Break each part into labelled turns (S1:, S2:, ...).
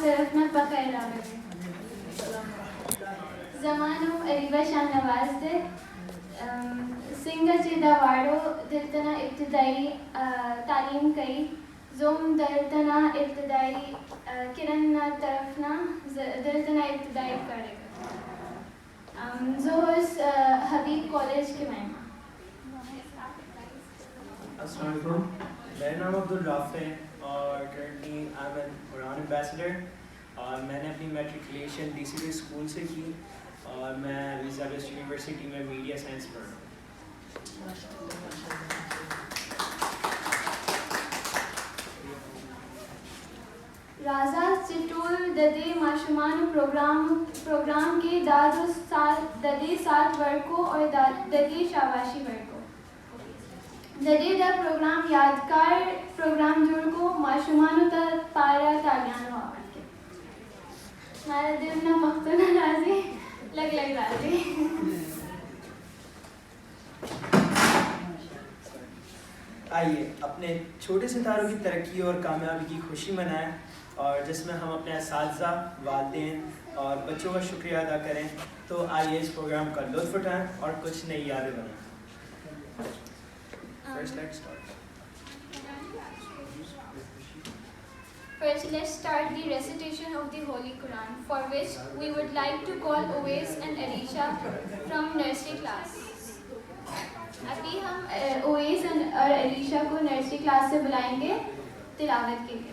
S1: तरफना बखैर आवे ज़मानो अरीबा शाह नवाज दे सिंगर जिदा वाड़ो दिलतना इब्तदाई तालीम कई जोम दिलतना इब्तदाई किरण तरफना दिलतना इब्तदाई करेगा जोहस हबीब कॉलेज के महिमा।
S2: अस्सलाम वालेकुम, मेरा नाम अब्दुल राफ़े और currently I am an Quran ambassador और मैंने अपनी मैट्रिकुलेशन DCD स्कूल से की और मैं एलिज़ाबेथ यूनिवर्सिटी में मीडिया साइंस पढ़ रहा हूँ।
S1: राजा चिटूल ददे माशुमान प्रोग्राम के ददे 7 वर्कों और ददे शाबाशी वर्कों ददे दा प्रोग्राम यादगार प्रोग्राम जुड़ को माशुमानो ता पारा तालियानो आवाज के हमारा दिल ना मख्तूना राजी लग राजी।
S2: आइए अपने छोटे सितारों की तरक्की और कामयाबी की खुशी मनाएं और जिसमें हम अपने असातिज़ा, वालिदैन और बच्चों का शुक्रिया अदा करें। तो आइए इस प्रोग्राम का लुत्फ़ उठाएं और कुछ नई यादें बनाएं।
S1: First, let's start the recitation of the Holy Quran, for which we would like to call Uwais and Alisha from nursery class. अभी हम उवैस और अलीशा को नर्सरी क्लास से बुलाएंगे तिलावत के लिए।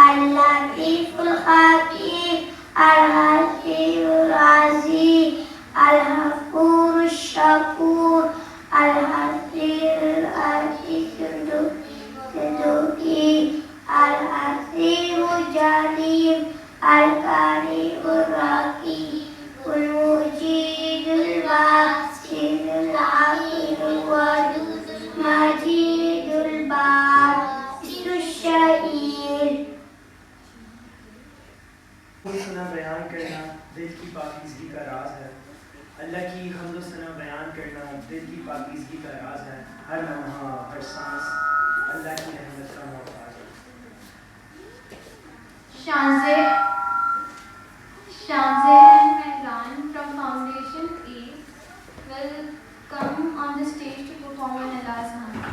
S3: Al-Latiful الحكيم العزيز الغفور الشكور الحفيظ العزيز الذكي الحكيم الجليل الكريم الرقيب المجيد الباسل العقيل الودود مجيد الباسل الشهيد
S2: सना बयान करना दिल की पाकीज़गी का राज है। अल्लाह की हम्द सना बयान करना दिल की पाकीज़गी का राज है। हर लम्हा हर सांस अल्लाह की रहमत का मोहताज है।
S1: Shanze Mehran from Foundation A will come on the stage to perform an Allah's Hamd.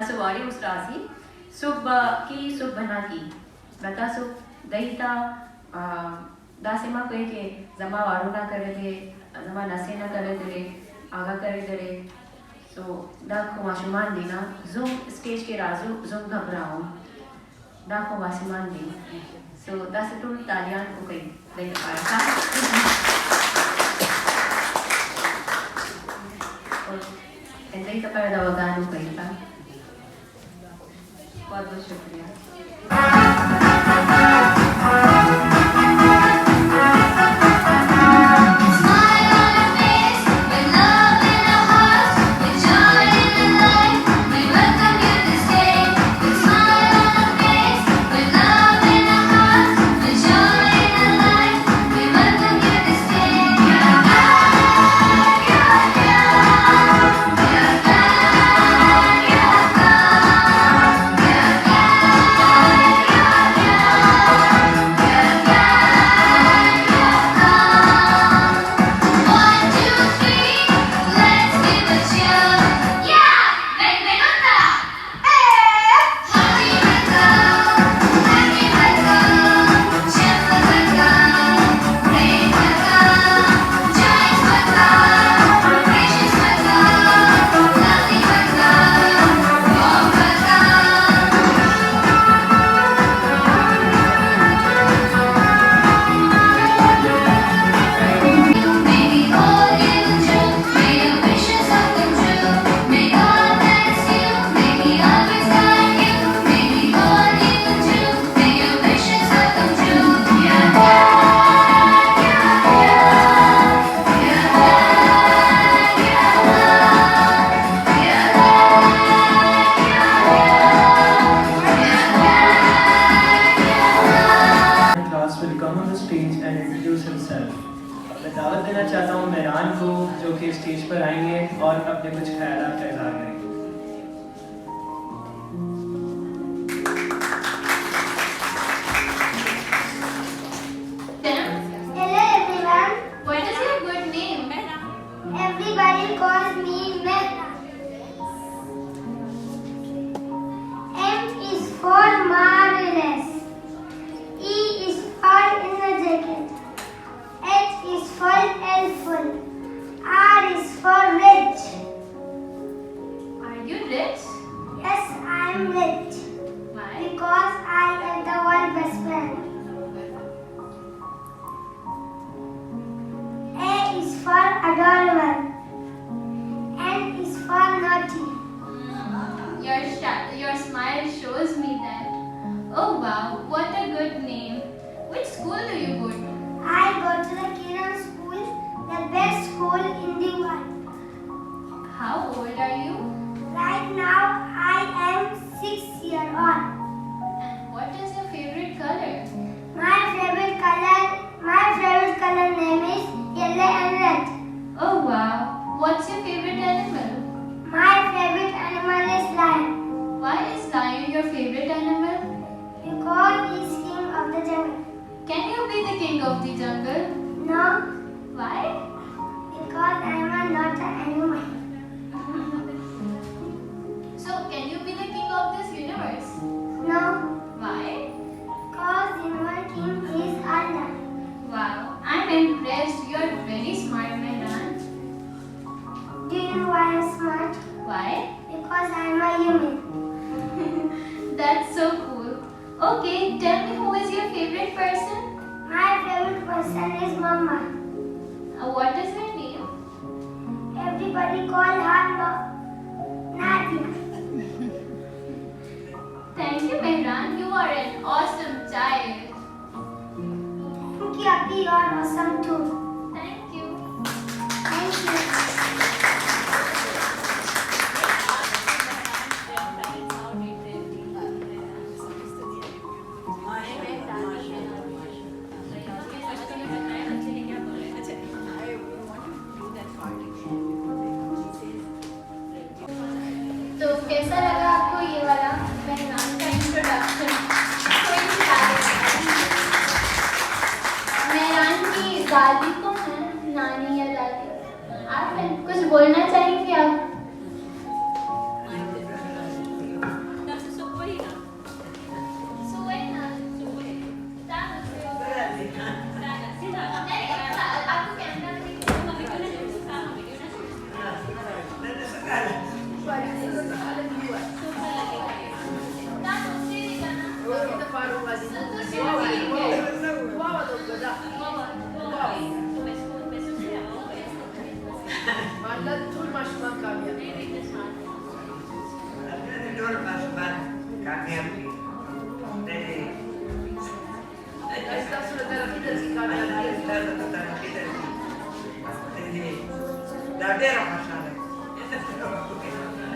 S4: सवारी उसरासी सुबह की सुबहना की बता सुब दईता दासिमा कोई के जमा वारू ना करे थे जमा नसे ना करे थे आगा करे थे सो दा को माशुमान देना जुम स्टेज के राजू जुम घबराओ दा को माशुमान दी सो दा से तुम तालियां को कहीं दे पाया था और ऐसे ही तो पर दवागान को कहीं था बहुत बहुत शुक्रिया।
S3: Yeah.
S2: अपने कुछ ख्यालात का इज़हार करें।
S3: Hello everyone.
S1: What is your good name?
S3: Everybody calls me Mehra. M is for marvelous. E is for energetic. H is for helpful. R is for rich.
S1: Are you rich?
S3: Yes, I am rich
S1: Why?
S3: because I am the world best friend. A is for adorable. N is for naughty.
S1: Your smile shows me that. Oh wow, what a good name. Which school do you go to?
S3: I go to the Kiran school, the best school in the world.
S1: How old are you?
S3: Right now, I am 6 years old.
S1: And what is your favorite color?
S3: My favorite color name is yellow and red.
S1: Oh wow, what's your favorite animal?
S3: My favorite animal is lion
S1: Why is lion your favorite animal?
S3: because he is king of the jungle.
S1: Can you be the king of the jungle?
S3: No,
S1: Why?
S3: because I am not an animal.
S1: So can you be the king of this universe?
S3: No,
S1: Why?
S3: because our king is Allah.
S1: Wow, I'm impressed. You're very smart, Mehran.
S3: Do you know why I am smart?
S1: Why?
S3: Because I am a human.
S1: That's so cool. Okay, tell me who is your favorite person?
S3: My favorite person is Mama.
S1: What is her name?
S3: Everybody call her Nadia.
S1: Thank you, Mehran. You are an awesome child.
S3: Thank you, Abhi. You are awesome too.
S1: Thank you.
S3: Thank you.
S1: तो कैसा लगा आपको ये वाला मेहरान का introduction? कोई भी मेहरान की दादी कौन है? नानी या दादी? आप हैं? कुछ बोलना चाहेंगे आप? सुवैना। आपको कैमरा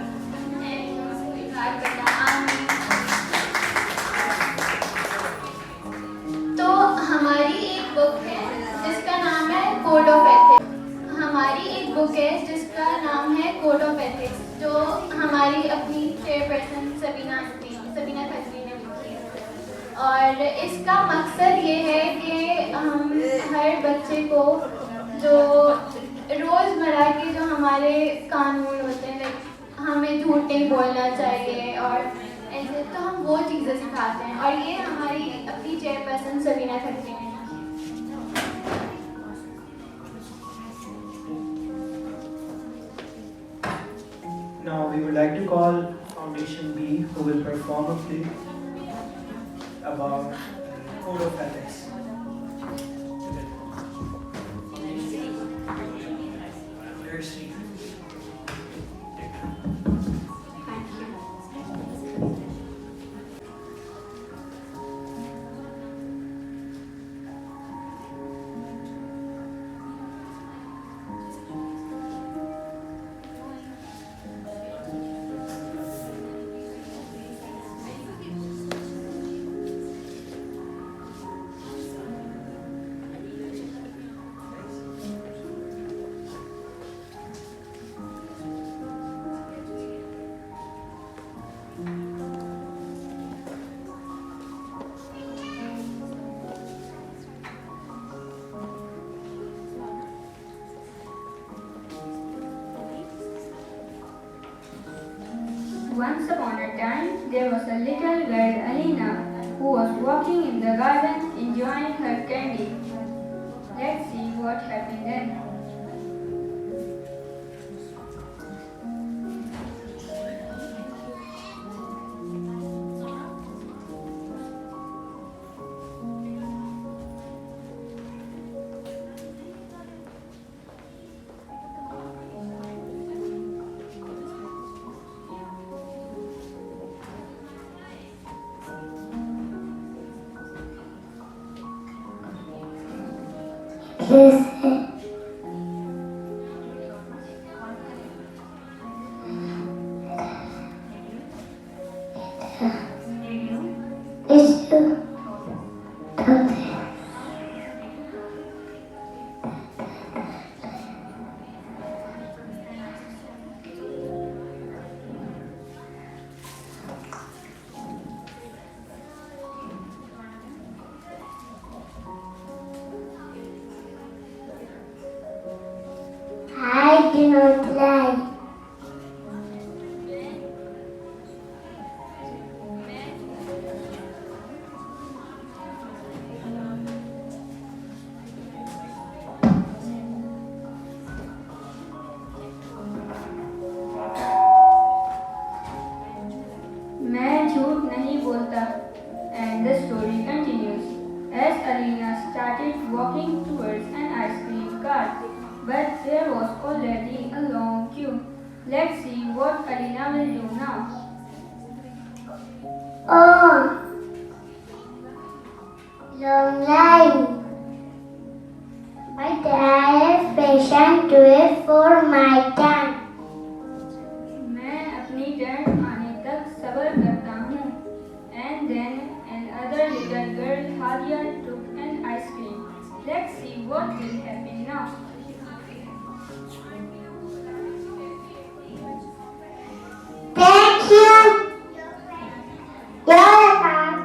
S1: तो हमारी एक बुक है जिसका नाम है कोड ऑफ एथिक्स। हमारी एक बुक है जिसका नाम है कोड ऑफ एथिक्स, जो हमारी अपनी चेयरपर्सन सबीना खत्री ने लिखी है। और इसका मकसद ये है कि हम हर बच्चे को जो रोज़मर्रा के जो हमारे कानून होते हैं, लाइक हमें झूठ नहीं बोलना चाहिए और ऐसे, तो हम वो चीज़ें सिखाते हैं। और ये हमारी अपनी चेयरपर्सन सबीना खत्री ने
S2: Now we would like to call Foundation B, who will perform a play about code of ethics. Darcy.
S5: Once upon a time, there was a little girl, Alina, who was walking in the garden enjoying her candy. Let's see what happened then.
S3: I do not lie.
S5: मैं झूठ नहीं बोलता. And the story continues. As Alina started walking towards an ice cream cart, but there was already a long queue. Let's see what Alina will do now.
S3: Oh, long line. But I have patience to wait for my turn.
S5: मैं अपनी turn आने तक सब्र करता हूँ. And then another little girl, Hadia, took an ice cream. Let's see what will happen now.
S3: Thank you. You're welcome.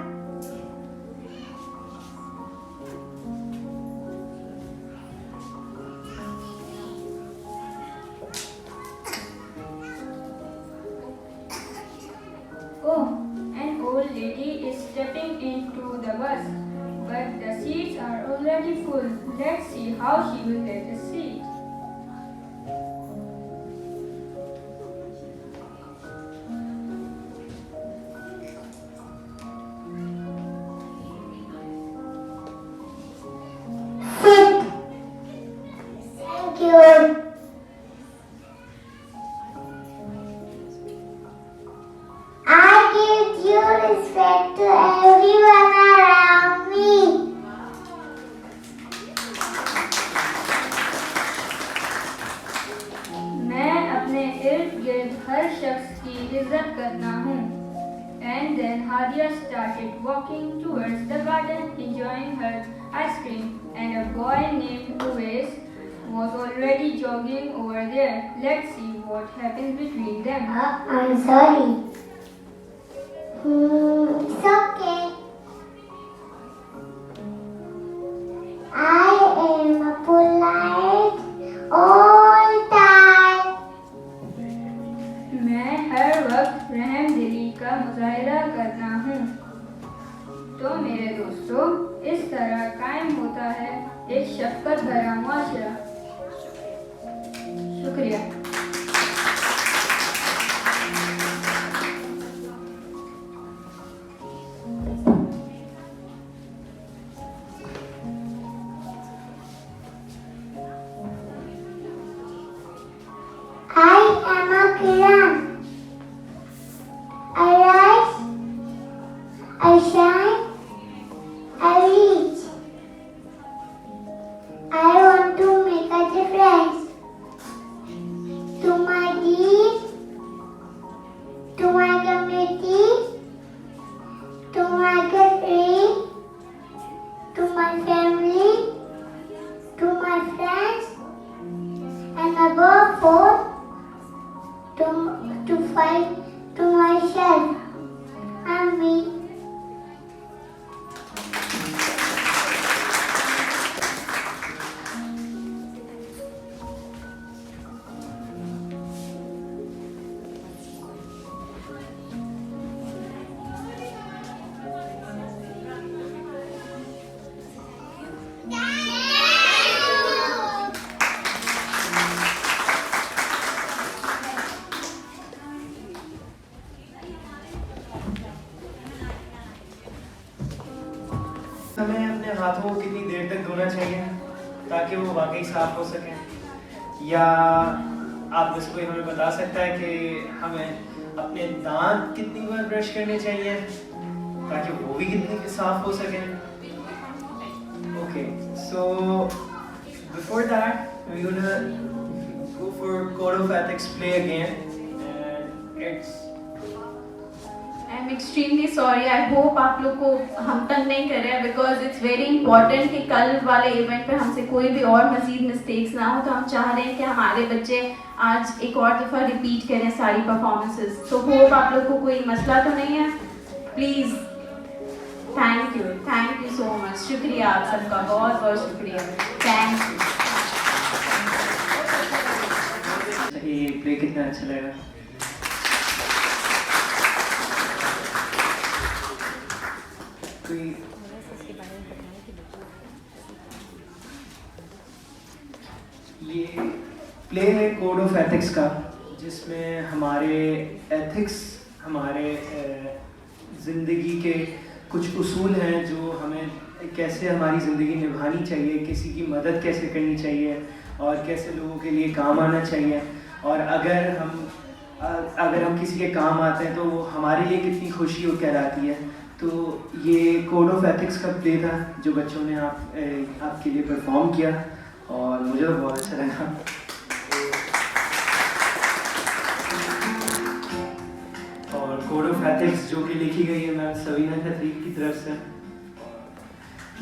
S5: Oh, an old lady is stepping into the bus, but the seats are already full. Let's see how she will get a seat.
S3: Sit. Thank you. I give due respect to everyone around me.
S5: मैं अपने इर्द गिर्द हर शख्स की इज्जत करता हूँ. And then Hadia started walking towards the garden enjoying her ice cream, and a boy named Uwais was already jogging over there. Let's see what happens between them.
S3: I'm sorry. It's okay. I am polite all time.
S5: मैं हर वक्त रहमदिली का मुजाहिरा करता हूँ. तो मेरे दोस्तों, इस तरह कायम होता है एक शफकत भरा मुआशरा. शुक्रिया.
S3: I am a Kiran. I rise, I shine, I reach. I want to make a difference to my deed, to my community, to my country, to my family, to my friends, and above all, to fight to myself and me.
S2: हमें अपने हाथों को कितनी देर तक धोना चाहिए ताकि वो वाकई साफ हो सकें, या आप बस कोई हमें बता सकता है कि हमें अपने दांत कितनी बार ब्रश करने चाहिए ताकि वो भी कितनी साफ हो सकें? Okay, so before that we gonna go for code of ethics play again, and it's
S6: I am extremely sorry. I hope आप लोग को हम तंग नहीं कर रहे हैं, बिकॉज इट्स वेरी इंपॉर्टेंट कि कल वाले इवेंट पे हमसे कोई भी और मजीद मिस्टेक्स ना हो। तो हम चाह रहे हैं कि हमारे बच्चे आज एक और दफ़ा रिपीट करें सारी परफॉर्मेंसेस। सो होप आप लोग को कोई मसला तो नहीं है। Please, thank you so much. शुक्रिया आप सबका, बहुत बहुत शुक्रिया। Thank you.
S2: ये प्ले कितना अच्छा लगा। कोई ये प्ले है कोड ऑफ एथिक्स का, जिसमें हमारे एथिक्स, हमारे ज़िंदगी के कुछ उसूल हैं जो हमें कैसे हमारी ज़िंदगी निभानी चाहिए, किसी की मदद कैसे करनी चाहिए और कैसे लोगों के लिए काम आना चाहिए, और अगर हम किसी के काम आते हैं तो वो हमारे लिए कितनी खुशी कहलाती है। तो ये कोड ऑफ एथिक्स का प्ले था जो बच्चों ने आपके लिए परफॉर्म किया और मुझे तो बहुत अच्छा लगा। और कोड ऑफ एथिक्स जो कि लिखी गई है मैम सबीना खत्री की तरफ से।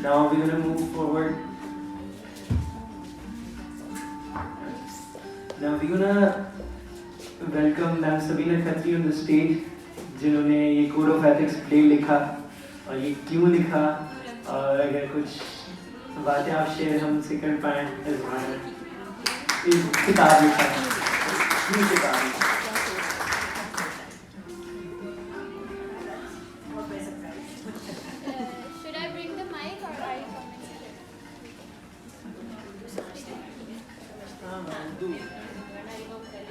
S2: Now we gonna move forward. Now we gonna welcome ma'am Sabina Khatri on the stage, जिन्होंने ये कोड ऑफ एथिक्स प्ले लिखा और ये क्यों लिखा, और अगर कुछ बातें आप शेयर हमसे कर पाएँ इस बारे में। किताब लिखा है, ये किताब लिखा।
S1: Should I bring the mic or are you coming? You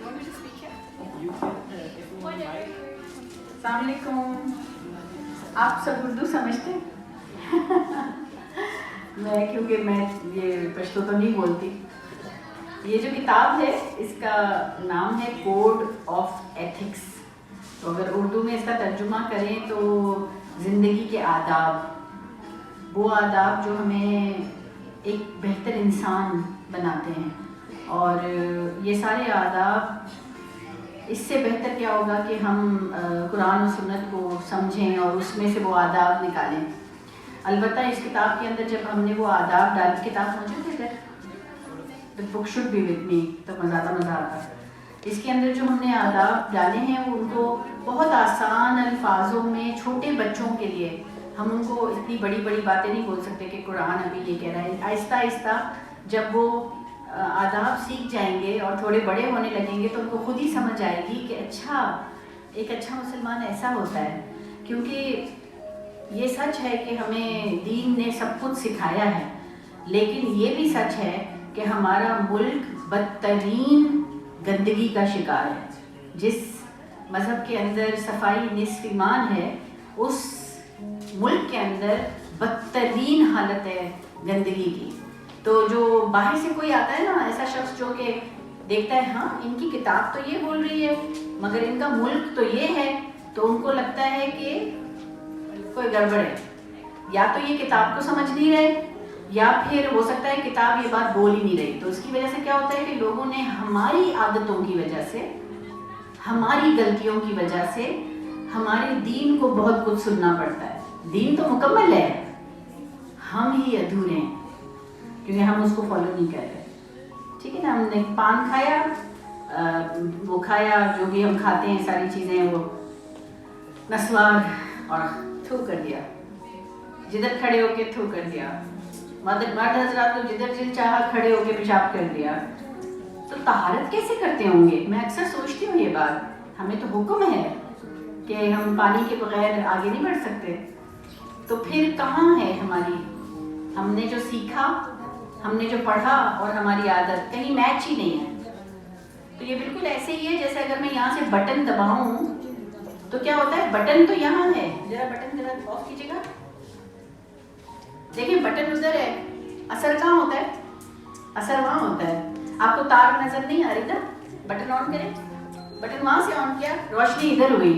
S1: want me to speak here?
S2: You can, if you want mic.
S6: अस्सलाम वालेकुम। आप सब उर्दू समझते हैं? क्योंकि मैं ये पश्तो तो नहीं बोलती। ये जो किताब है इसका नाम है कोड ऑफ एथिक्स। तो अगर उर्दू में इसका तर्जुमा करें तो ज़िंदगी के आदाब, वो आदाब जो हमें एक बेहतर इंसान बनाते हैं। और ये सारे आदाब, इससे बेहतर क्या होगा कि हम कुरान और सुन्नत को समझें और उसमें से वो आदाब निकालें। अलबत्ता इस किताब के अंदर जब हमने वो आदाब डाल, किताब मौजूद है इधर, the book should be with me, तो ज़्यादा मज़ा आता। इसके अंदर जो हमने आदाब डाले हैं वो उनको बहुत आसान अल्फाजों में छोटे बच्चों के लिए, हम उनको इतनी बड़ी बड़ी बातें नहीं बोल सकते कि कुरान अभी ये कह रहा है। आहिस्ता आहिस्ता जब वो आदाब सीख जाएंगे और थोड़े बड़े होने लगेंगे तो उनको खुद ही समझ आएगी कि अच्छा, एक अच्छा मुसलमान ऐसा होता है। क्योंकि ये सच है कि हमें दीन ने सब कुछ सिखाया है, लेकिन ये भी सच है कि हमारा मुल्क बदतरीन गंदगी का शिकार है। जिस मज़हब के अंदर सफाई निस्फ ईमान है, उस मुल्क के अंदर बदतरीन हालत है गंदगी की। तो जो बाहर से कोई आता है ना, ऐसा शख्स जो कि देखता है हाँ इनकी किताब तो ये बोल रही है मगर इनका मुल्क तो ये है, तो उनको लगता है कि कोई गड़बड़ है। या तो ये किताब को समझ नहीं रहे, या फिर हो सकता है किताब ये बात बोल ही नहीं रही। तो इसकी वजह से क्या होता है कि लोगों ने हमारी आदतों की वजह से, हमारी गलतियों की वजह से हमारे दीन को बहुत कुछ सुनना पड़ता है। दीन तो मुकम्मल है, हम ही अधूरे हैं क्योंकि हम उसको फॉलो नहीं कर रहे। ठीक है ना, हमने पान खाया, वो खाया, जो भी हम खाते हैं सारी चीज़ें, वो नस्वार और थू कर दिया, जिधर खड़े होके थू कर दिया। मर्द हजरात को जिधर जिल चाहा खड़े होके पेशाब कर दिया। तो तहारत कैसे करते होंगे? मैं अक्सर सोचती हूँ ये बात। हमें तो हुक्म है कि हम पानी के बगैर आगे नहीं बढ़ सकते, तो फिर कहाँ है हमारी, हमने जो सीखा, हमने जो पढ़ा और हमारी आदत कहीं मैच ही नहीं है। तो ये बिल्कुल ऐसे ही है जैसे अगर मैं यहाँ से बटन दबाऊं तो क्या होता है, बटन तो यहाँ है, जरा बटन जरा ऑफ कीजिएगा। देखिए बटन उधर है, असर कहाँ होता है? असर वहाँ होता है। आपको तार नजर नहीं आ रही ना, बटन ऑन करें, बटन वहां से ऑन किया, रोशनी इधर हुई।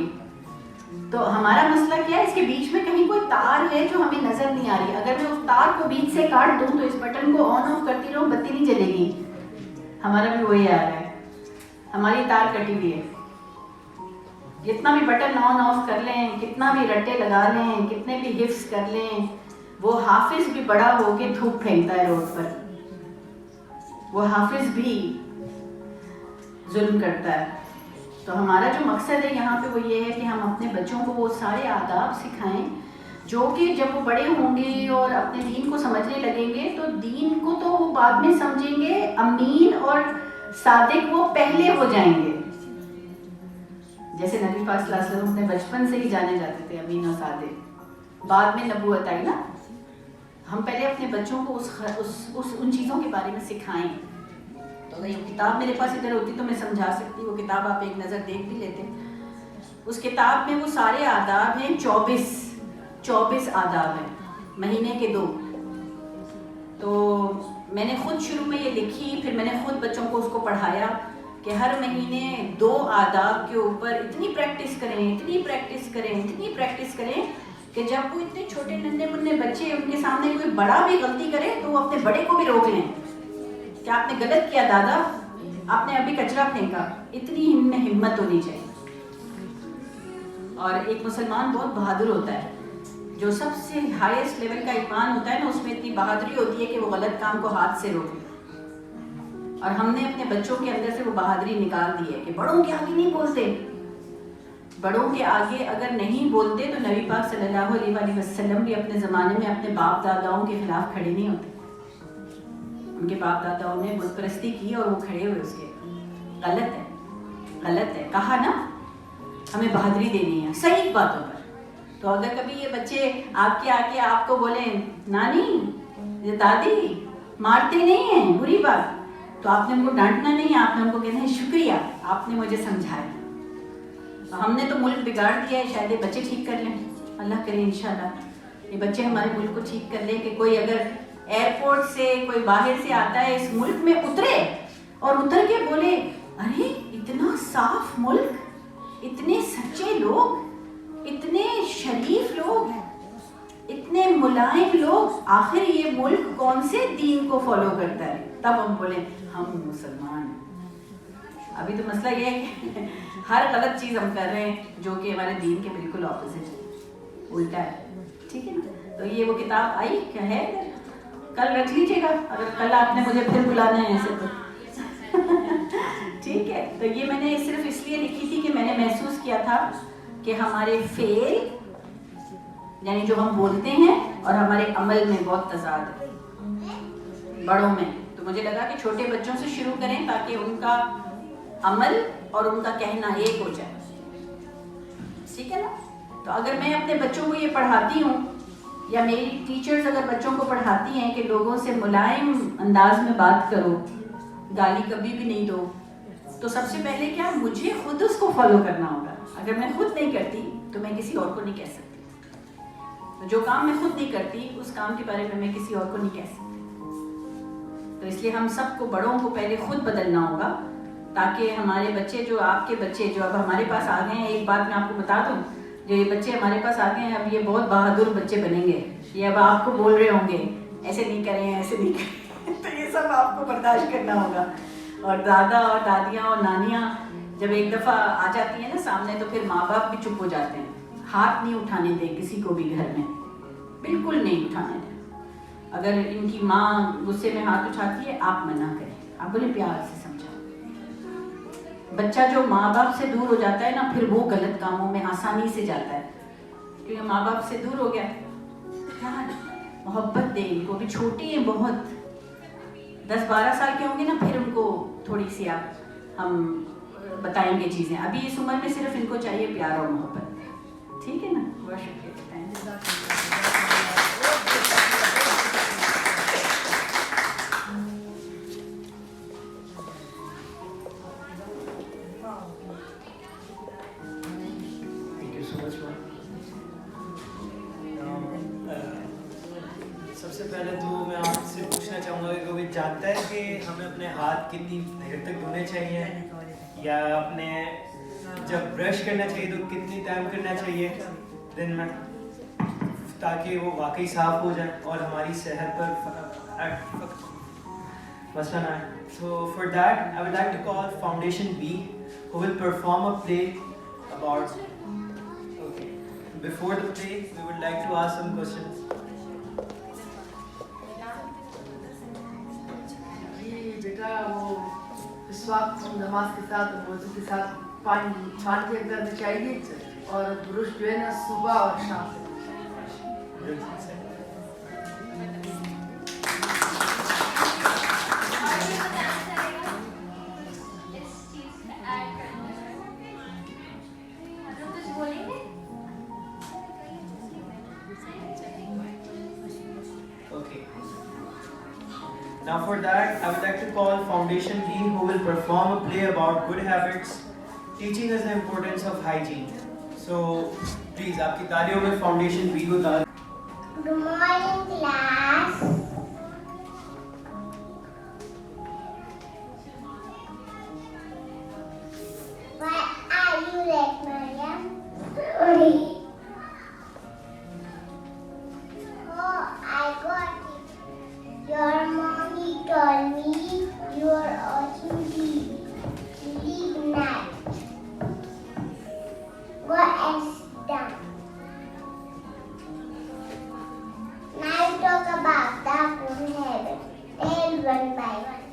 S6: तो हमारा मसला क्या है, इसके बीच में कहीं कोई तार है जो हमें नजर नहीं आ रही। अगर मैं उस तार को बीच से काट दूं तो इस बटन को ऑन ऑफ करती रहूं, बत्ती नहीं जलेगी। हमारा भी वही आ रहा है, हमारी तार कटी हुई है। जितना भी बटन ऑन ऑफ कर लें, कितना भी रट्टे लगा लें, कितने भी हिफ्स कर लें, वो हाफिज भी बड़ा होके थूक फेंकता है रोड पर। वो हाफिज भी जुल्म करता है। तो हमारा जो मकसद है यहाँ पे वो ये है कि हम अपने बच्चों को वो सारे आदाब सिखाएं जो कि जब वो बड़े होंगे और अपने दीन को समझने लगेंगे तो दीन को तो वो बाद में समझेंगे, अमीन और सादिक वो पहले हो जाएंगे। जैसे नबी पाक सल्लल्लाहु अलैहि वसल्लम अपने बचपन से ही जाने जाते थे अमीन और सादिक, बाद में नबूवत आई ना। हम पहले अपने बच्चों को उन चीज़ों के बारे में सिखाएं। तो अगर ये किताब मेरे पास इधर होती तो मैं समझा सकती, वो किताब आप एक नज़र देख भी लेते। उस किताब में वो सारे आदाब हैं, 24 आदाब हैं, महीने के 2। तो मैंने खुद शुरू में ये लिखी, फिर मैंने खुद बच्चों को उसको पढ़ाया कि हर महीने 2 आदाब के ऊपर इतनी प्रैक्टिस करें, इतनी प्रैक्टिस करें, इतनी प्रैक्टिस करें कि जब वो इतने छोटे नन्हे मुन्ने बच्चे उनके सामने कोई बड़ा भी गलती करे तो वो अपने बड़े को भी रोक लें। क्या आपने गलत किया दादा, आपने अभी कचरा फेंका, इतनी हिम्मत होनी चाहिए। और एक मुसलमान बहुत बहादुर होता है, जो सबसे हाईएस्ट लेवल का ईमान होता है ना, उसमें इतनी बहादुरी होती है कि वो गलत काम को हाथ से रोक ले। और हमने अपने बच्चों के अंदर से वो बहादुरी निकाल दी है कि बड़ों के आगे नहीं बोलते। बड़ों के आगे अगर नहीं बोलते तो नबी पाक सल्लल्लाहु अलैहि वसल्लम भी अपने ज़माने में अपने बाप दादाओं के खिलाफ खड़े नहीं होते। उनके बाप दादाओं ने बुत परस्ती की और वो खड़े हुए उसके। गलत है, गलत है, कहा ना हमें बहादुरी देनी है सही बातों पर। तो अगर कभी ये बच्चे आपके आके आपको बोले नानी ये दादी मारते नहीं हैं, बुरी बात, तो आपने उनको डांटना नहीं है, आपने उनको कहना है शुक्रिया आपने मुझे समझाया। तो हमने तो मुल्क बिगाड़ दिया है, शायद ये बच्चे ठीक कर लें, अल्लाह करे इंशाल्लाह ये बच्चे हमारे मुल्क को ठीक कर लें। कि कोई अगर एयरपोर्ट से कोई बाहर से आता है इस मुल्क में उतरे और उतर के बोले अरे इतना साफ मुल्क, इतने सच्चे लोग, इतने शरीफ लोग, इतने मुलायम लोग, आखिर ये मुल्क कौन से दीन को फॉलो करता है, तब हम बोले हम मुसलमान हैं। अभी तो मसला ये है कि हर गलत चीज़ हम कर रहे हैं जो कि हमारे दीन के बिल्कुल ऑपोजिट है, उल्टा है। ठीक है ना। तो ये वो किताब आई क्या है, कल रख लीजिएगा अगर कल आपने मुझे फिर बुलाना है ऐसे तो ठीक है। तो ये मैंने सिर्फ इसलिए लिखी थी कि मैंने महसूस किया था कि हमारे फेल यानी जो हम बोलते हैं और हमारे अमल में बहुत तजाद है बड़ों में। तो मुझे लगा कि छोटे बच्चों से शुरू करें ताकि उनका अमल और उनका कहना एक हो जाए। ठीक है ना। तो अगर मैं अपने बच्चों को ये पढ़ाती हूँ या मेरी टीचर्स अगर बच्चों को पढ़ाती हैं कि लोगों से मुलायम अंदाज में बात करो, गाली कभी भी नहीं दो, तो सबसे पहले क्या मुझे खुद उसको फॉलो करना होगा। अगर मैं खुद नहीं करती तो मैं किसी और को नहीं कह सकती। तो जो काम मैं खुद नहीं करती उस काम के बारे में मैं किसी और को नहीं कह सकती। तो इसलिए हम सबको बड़ों को पहले खुद बदलना होगा ताकि हमारे बच्चे जो आपके बच्चे जो अब हमारे पास आ गए हैं, एक बात मैं आपको बता दूं, जो ये बच्चे हमारे पास आ गए हैं अब ये बहुत बहादुर बच्चे बनेंगे। ये अब आपको बोल रहे होंगे ऐसे नहीं करें, ऐसे नहीं करें तो ये सब आपको बर्दाश्त करना होगा। और दादा और दादियाँ और नानियाँ जब एक दफ़ा आ जाती हैं ना सामने तो फिर माँ बाप भी चुप हो जाते हैं। हाथ नहीं उठाने दें किसी को भी घर में, बिल्कुल नहीं उठाने दें। अगर इनकी माँ गुस्से में हाथ उठाती है आप मना करें, आप बोले प्यार से समझाओ। बच्चा जो माँ बाप से दूर हो जाता है ना फिर वो गलत कामों में आसानी से जाता है क्योंकि माँ बाप से दूर हो गया। प्यार मोहब्बत दें इनको, भी छोटी हैं बहुत, 10-12 साल के होंगे ना फिर उनको थोड़ी सी आप हम बताएंगे चीज़ें। अभी इस उम्र में सिर्फ इनको चाहिए प्यार और मोहब्बत। ठीक है ना। बहुत शुक्रिया।
S2: सबसे पहले तो मैं आपसे पूछना चाहूँगा कि कोई जानता है कि हमें अपने हाथ कितनी देर तक धोने चाहिए, या अपने जब ब्रश करना चाहिए तो कितनी टाइम करना चाहिए दिन में, ताकि वो वाकई साफ हो जाए और हमारी सेहत पर मसला ना आए. So for that I would like to call Foundation B, who will perform a play about. Okay. Before the play, we would like to ask some questions.
S7: बेटा वो इस वक्त नमाज के साथ वजू के साथ पानी छान के करना चाहिए, और ब्रश जो है ना सुबह और शाम.
S2: Okay. Now for that, I would like to call Foundation B, who will perform a play about good habits, teaching us the importance of hygiene. So please, आपकी तालियों में Foundation B को तालियों.
S3: Good morning, class. Why are you late, Mariam? Sorry. Oh, I got it. Your mommy told me you are watching TV. Leave night. Go and sit down. Now talk about the good habits. Tell one by one.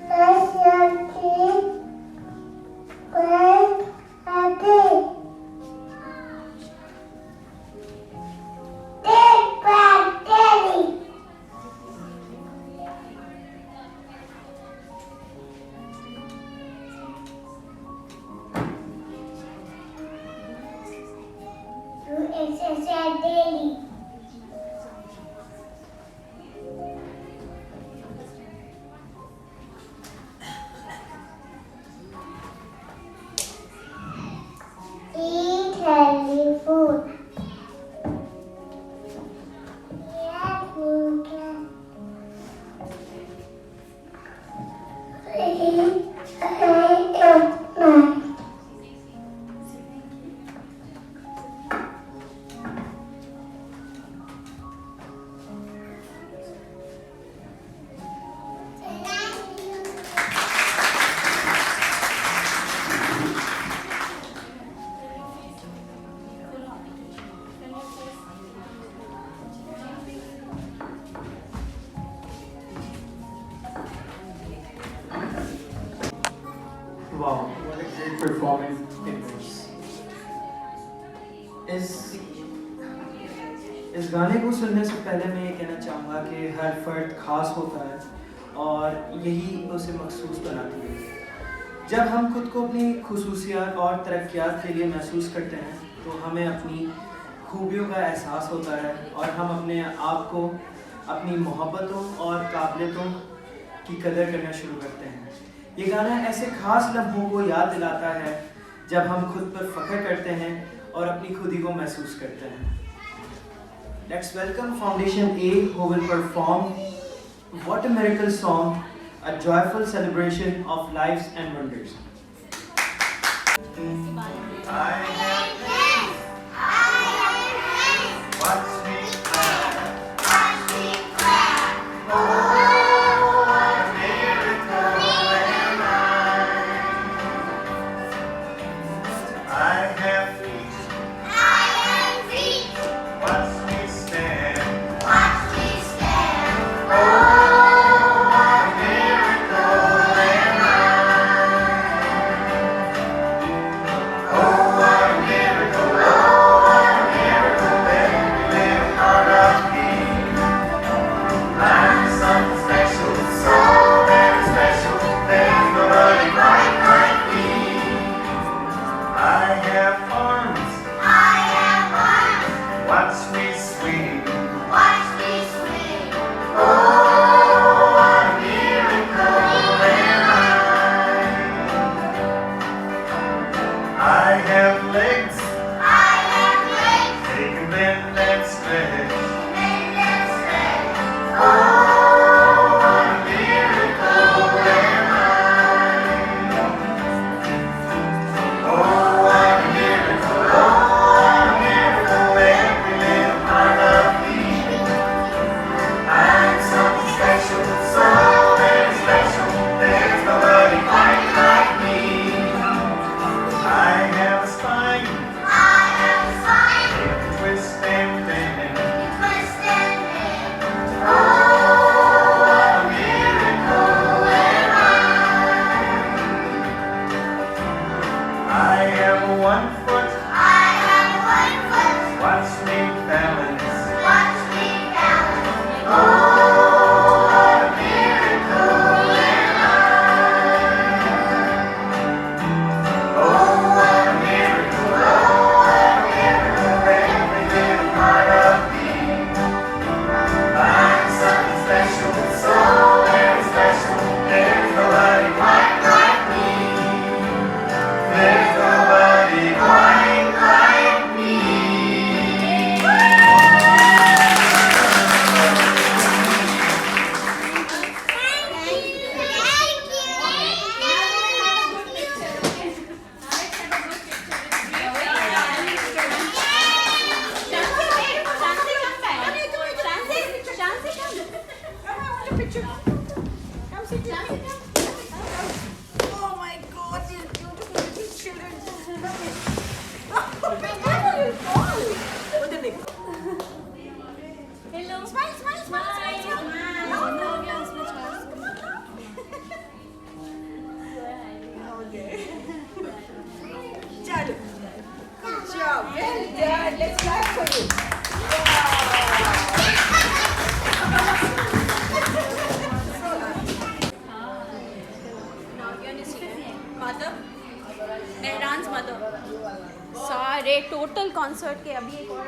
S3: Brush your teeth. Brush your teeth. Take back daily. Do exercise daily. Eat healthy food. Yes, Ninka.
S2: Wow, what a great performance it was. इस गाने को सुनने से पहले मैं ये कहना चाहूँगा कि हर फर्द खास होता है और यही उसे मखसूस बनाती है. जब हम खुद को अपनी खुसूसियात और तरक्कियात के लिए महसूस करते हैं तो हमें अपनी खूबियों का एहसास होता है और हम अपने आप को अपनी मोहब्बतों और काबिलियतों की कदर करना शुरू करते हैं. ये गाना ऐसे खास लम्हों को याद दिलाता है जब हम खुद पर फख्र करते हैं और अपनी खुदी को महसूस करते हैं. Let's welcome Foundation A, who will perform What a Miracle Song, a joyful celebration of lives and wonders.
S3: Oh,
S8: Oh my God, these beautiful little children. What the name? Hello. Smile, smile, smile, smile, smile. No, no, yes, come on, okay. Chalo. Good job. Well done. Let's clap for you. Mother मेहरान्स mother सारे total concert के अभी एक और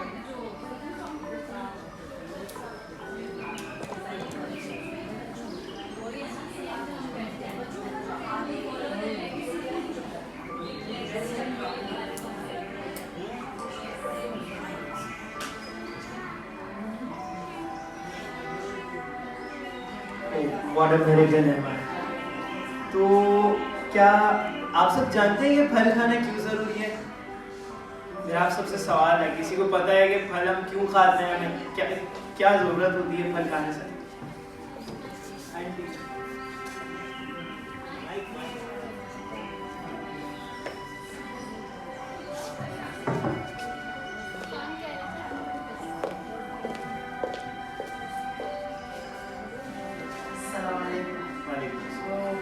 S2: What a miracle है। तो क्या आप सब जानते हैं कि फल खाना क्यों ज़रूरी है? मेरा आप सबसे सवाल है, किसी को पता है कि फल हम क्यों खाते हैं, हमें क्या क्या ज़रूरत होती है फल खाने से?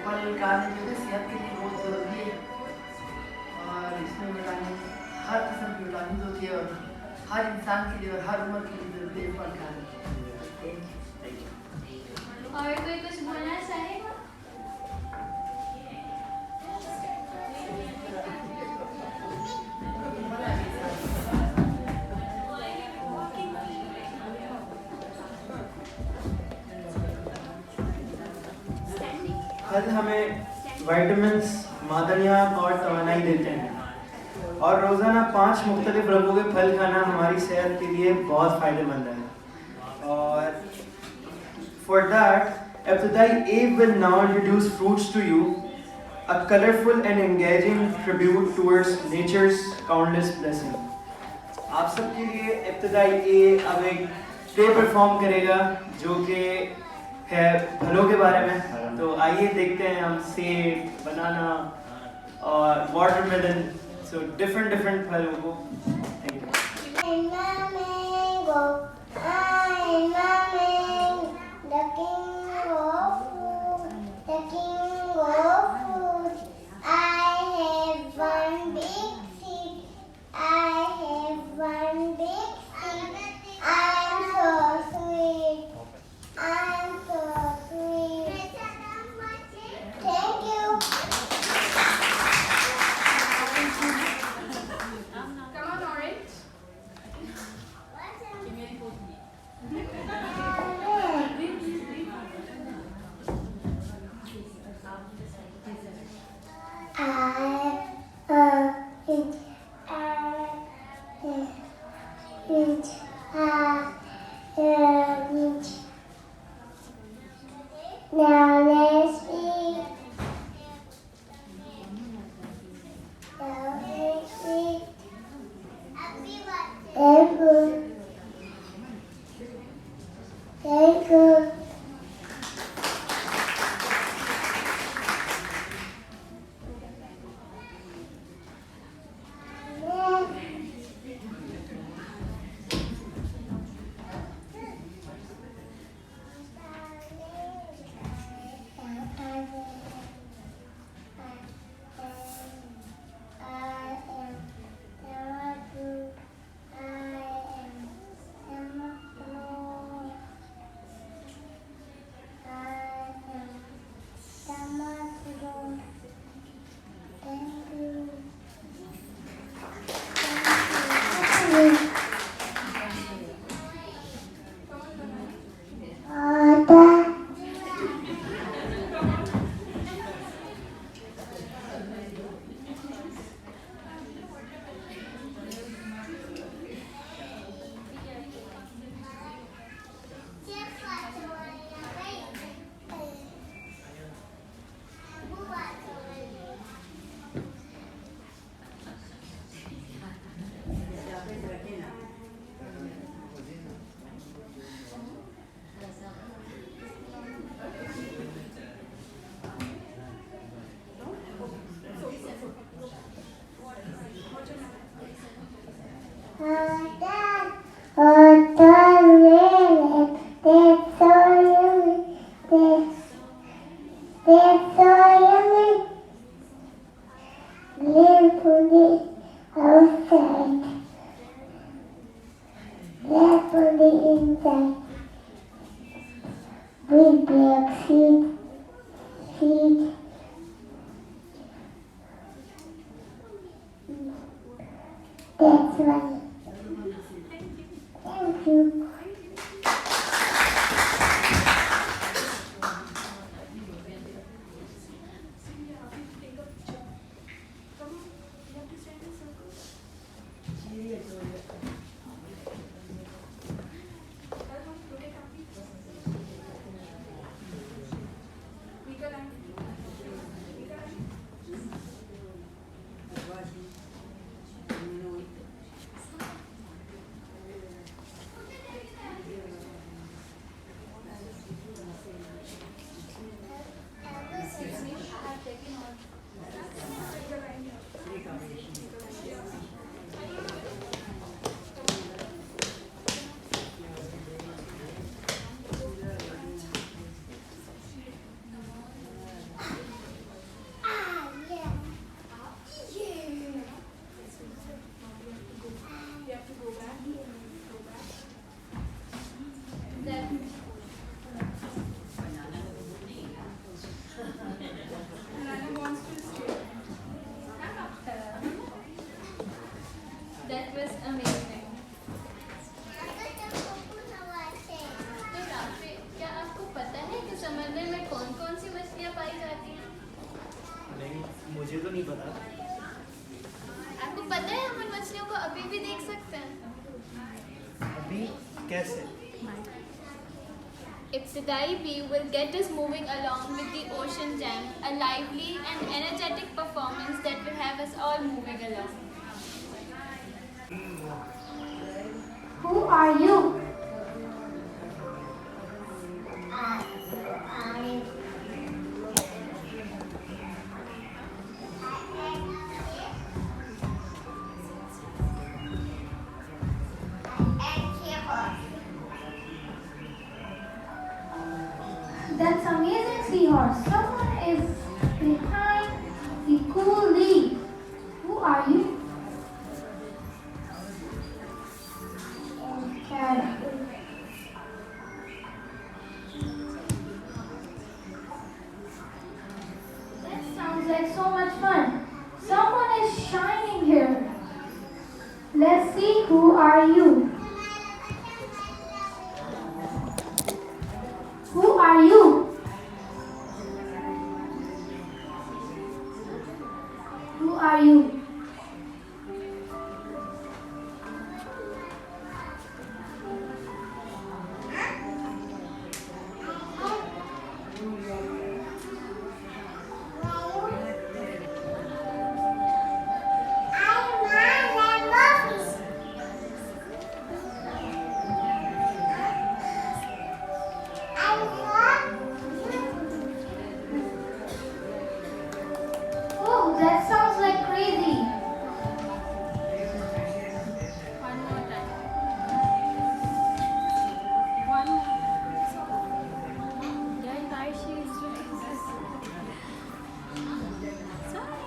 S7: फल खाने जो है सेहत के लिए बहुत ज़रूरी है और इसमें विटामिन हर किस्म की विटामिन होती है और हर इंसान के लिए और हर उम्र के लिए ज़रूरी है फल खाना।
S1: और कोई कुछ बोलना चाहेगा?
S2: फल हमें विटामिन्स, मादनियात और तवानाई देते हैं और रोज़ाना 5 मुख्तलिफ रंगों के फल खाना हमारी सेहत के लिए बहुत फ़ायदेमंद है। और for that, Ibtidai A will now introduce fruits to you, a colorful and engaging tribute towards nature's countless blessings. आप सबके लिए इब्तिदाई A अब एक प्ले परफॉर्म करेगा जो कि है फलों के बारे में। तो आइए देखते हैं हम सेब, बनाना और वाटरमेलन, सो डिफरेंट फलों को। Thank you.
S3: I'm a mango, I'm a mango, the king of fruit, the king of fruit. I have one big seed, I have one big seed. I'm so sweet, I'm so sweet. Thank you.
S5: Come on, Orange.
S3: Now let's eat. Now let's eat. Thank you. Thank you.
S1: That was amazing. तो Rafe, क्या आपको पता है कि समंदर में कौन कौन सी मछलियाँ पाई जाती हैं?
S2: नहीं, मुझे तो नहीं पता।
S1: आपको पता है हम उन मछलियों को अभी भी देख सकते हैं?
S2: अभी कैसे?
S1: Ibtidai B will get us moving along with the Ocean Jam, a lively and energetic performance that will have us all moving along.
S3: Who are you? That's amazing, seahorse. Someone is behind the cool leaf. Who are you? That sounds like so much fun. Someone is shining here. Let's see, who are you? Who are you? Who are you? Oh, that sounds like crazy.
S1: One more time. One more. Yeah, why she is doing this? Sorry.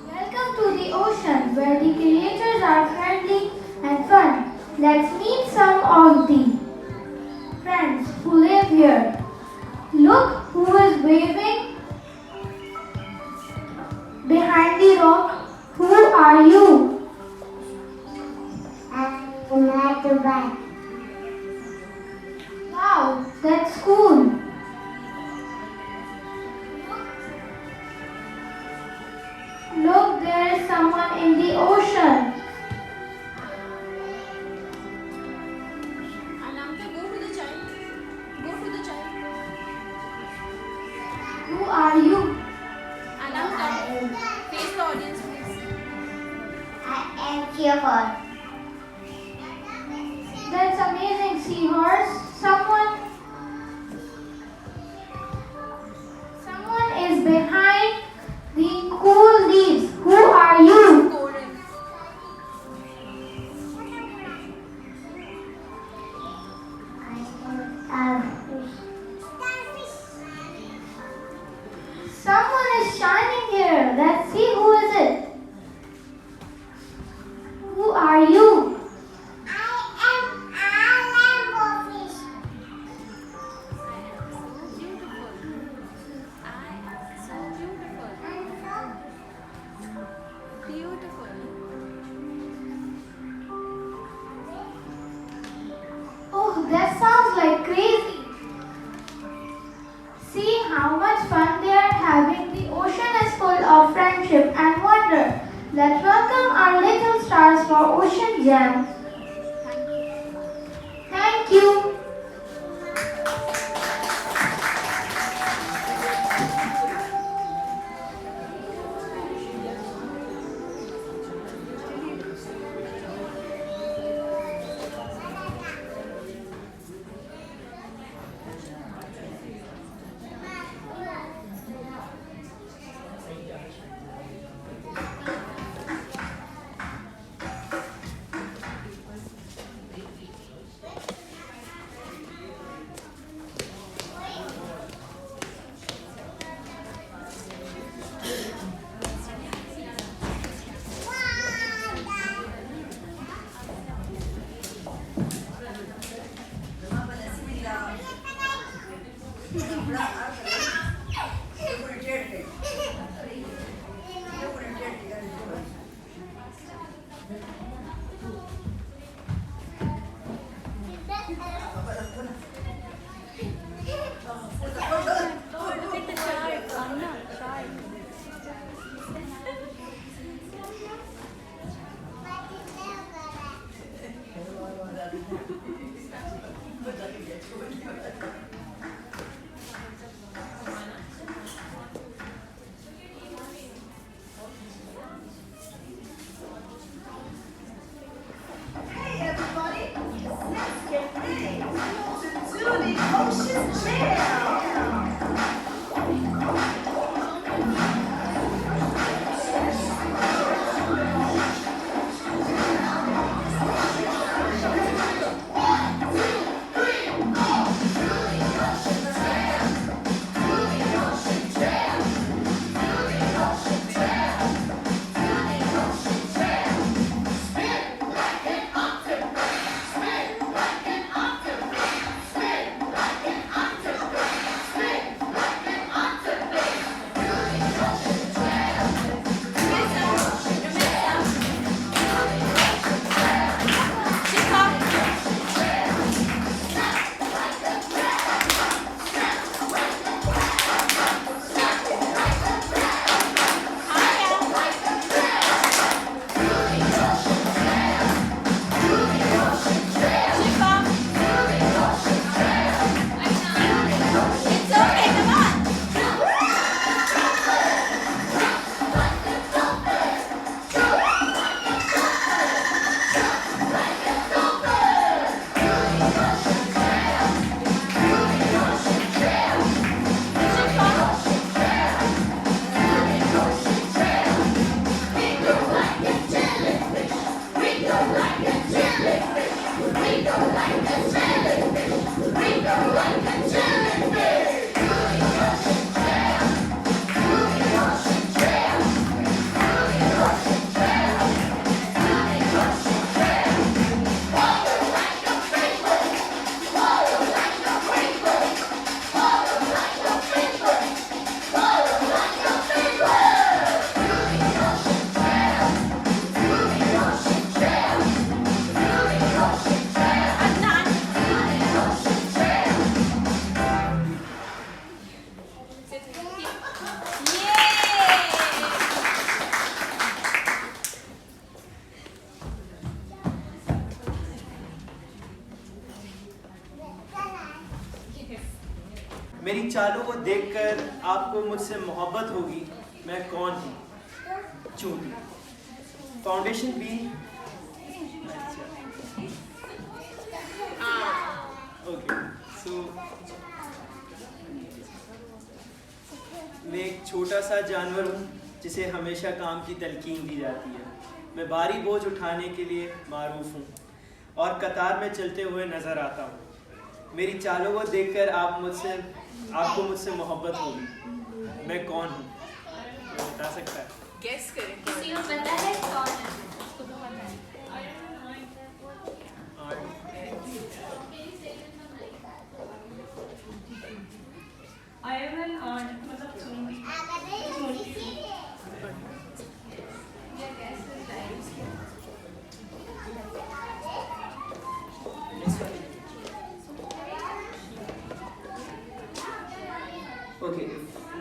S3: Welcome to the ocean, where the creatures are friendly and fun. Let's meet some of the friends who live here. Look who is waving behind the rock. Who are you? I'm at the back. Wow, that's cool. Look, there is someone in the ocean.
S8: Anamta, go to the child. Go to the child.
S3: Who are you?
S8: Anamta, face the audience, please.
S3: I am Seahorse. That's amazing, Seahorse. Someone is behind the cool leaves. Who are you?
S8: Coral.
S3: Someone is shining here. Let's see, who is it? Who are you? I am a fish.
S8: Beautiful. I am so beautiful. Beautiful.
S3: Oh, that sounds like crazy. See how much fun they are having. The ocean is full of friendship and wonder. Let's welcome our little stars for Ocean Jam. Thank you.
S2: चालों को देखकर आपको मुझसे मोहब्बत होगी। मैं कौन हूँ? चूंटी। फाउंडेशन बी। ओके, सो मैं एक छोटा सा जानवर हूँ जिसे हमेशा काम की तलकीन दी जाती है। मैं भारी बोझ उठाने के लिए मारूफ हूँ और कतार में चलते हुए नजर आता हूँ। मेरी चालों को देखकर आपको मुझसे मोहब्बत होगी। मैं कौन हूँ? कोई बता सकता है?
S8: गेस करें।
S1: किसी को पता है कौन है? उसको तो पता है।
S9: I am an ant, मतलब चूंटी।
S2: Okay,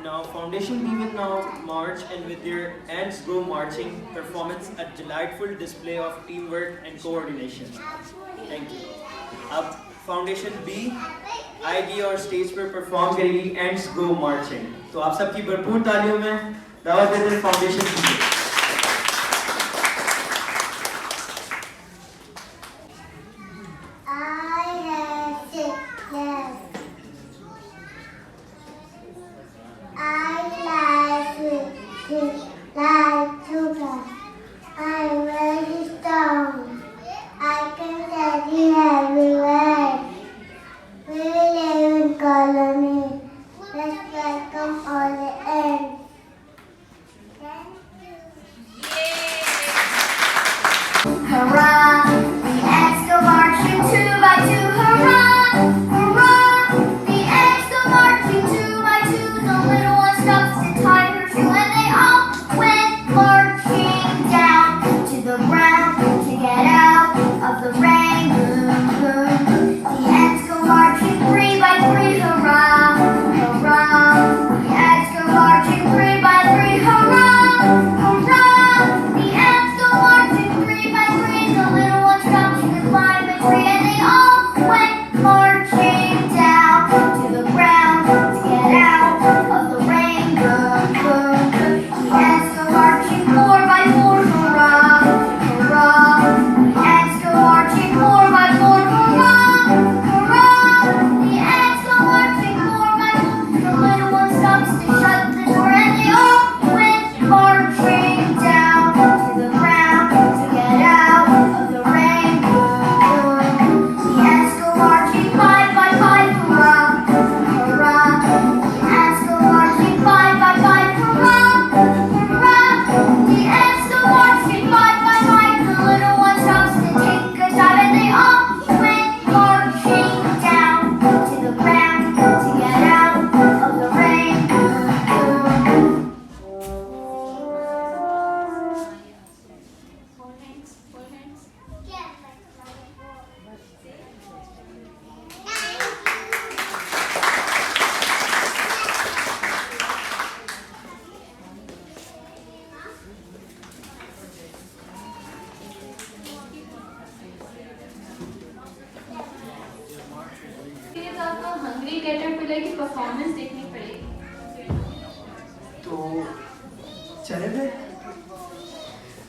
S2: now Foundation B will now march, and with their ants go marching performance, a delightful display of teamwork and coordination. Thank you. अब Foundation B आएगी और स्टेज पर परफॉर्म करेगी ants go marching. तो आप सबकी भरपूर तालियों में दावत देते हैं Foundation B को.
S1: हंग्री कैटरपिलर की परफॉर्मेंस देखनी पड़ेगी।
S2: तो चले गए।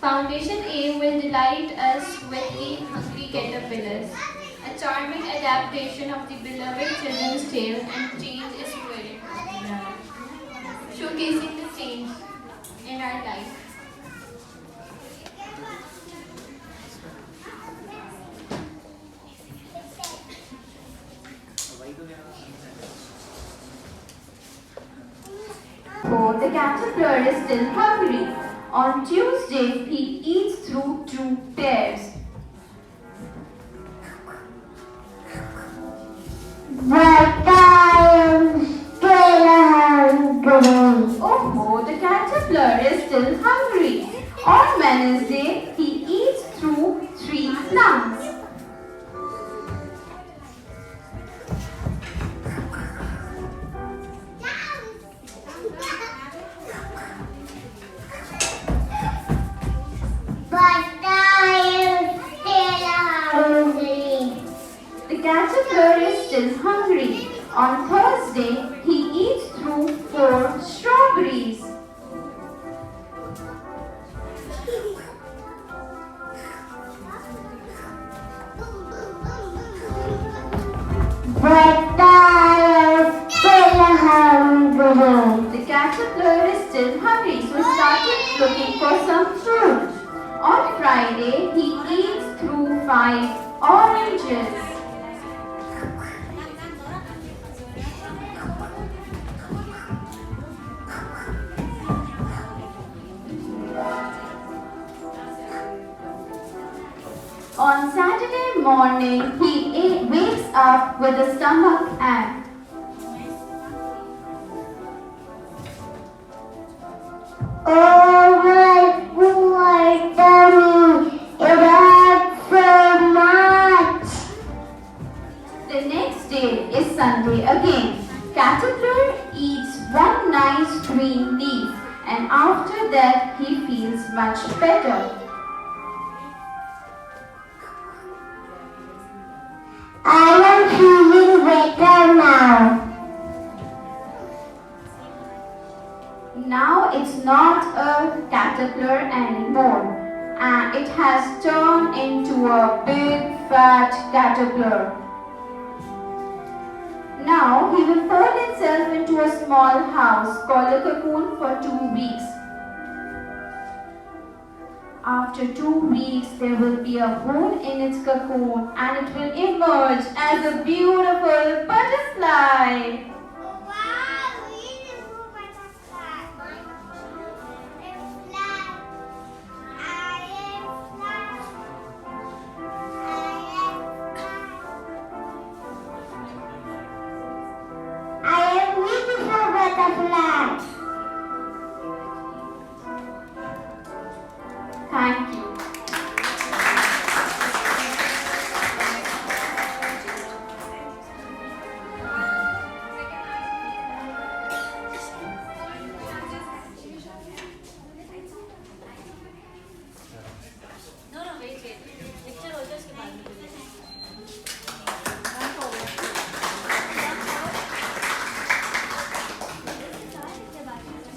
S1: Foundation A will delight us with the Hungry Caterpillars, a charming adaptation of the beloved children's tale, and change is poetic, showcasing the change in our life.
S3: Oh, the caterpillar is still hungry. On Tuesday, he eats through 2 pears.
S10: But I am still hungry.
S3: Oh, the caterpillar is still hungry. On Wednesday, he eats through 3 plums. The caterpillar is still hungry. On Thursday, he
S1: caterpillar is still hungry, so he started looking for some food. On Friday, he eats through 5 oranges. On Saturday morning, he wakes up with a stomach ache.
S10: Oh my poor tummy, it hurts so much.
S1: The next day is Sunday again. Caterpillar eats one nice green leaf, and after that he feels much better.
S10: I am feeling better now.
S1: Now it's not a caterpillar anymore, and it has turned into a big fat caterpillar. Now he will fold itself into a small house called a cocoon for 2 weeks. After 2 weeks, there will be a hole in its cocoon and it will emerge as a beautiful butterfly.
S10: I am beautiful butterfly.
S1: Thank you.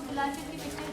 S8: फिलहाल की picture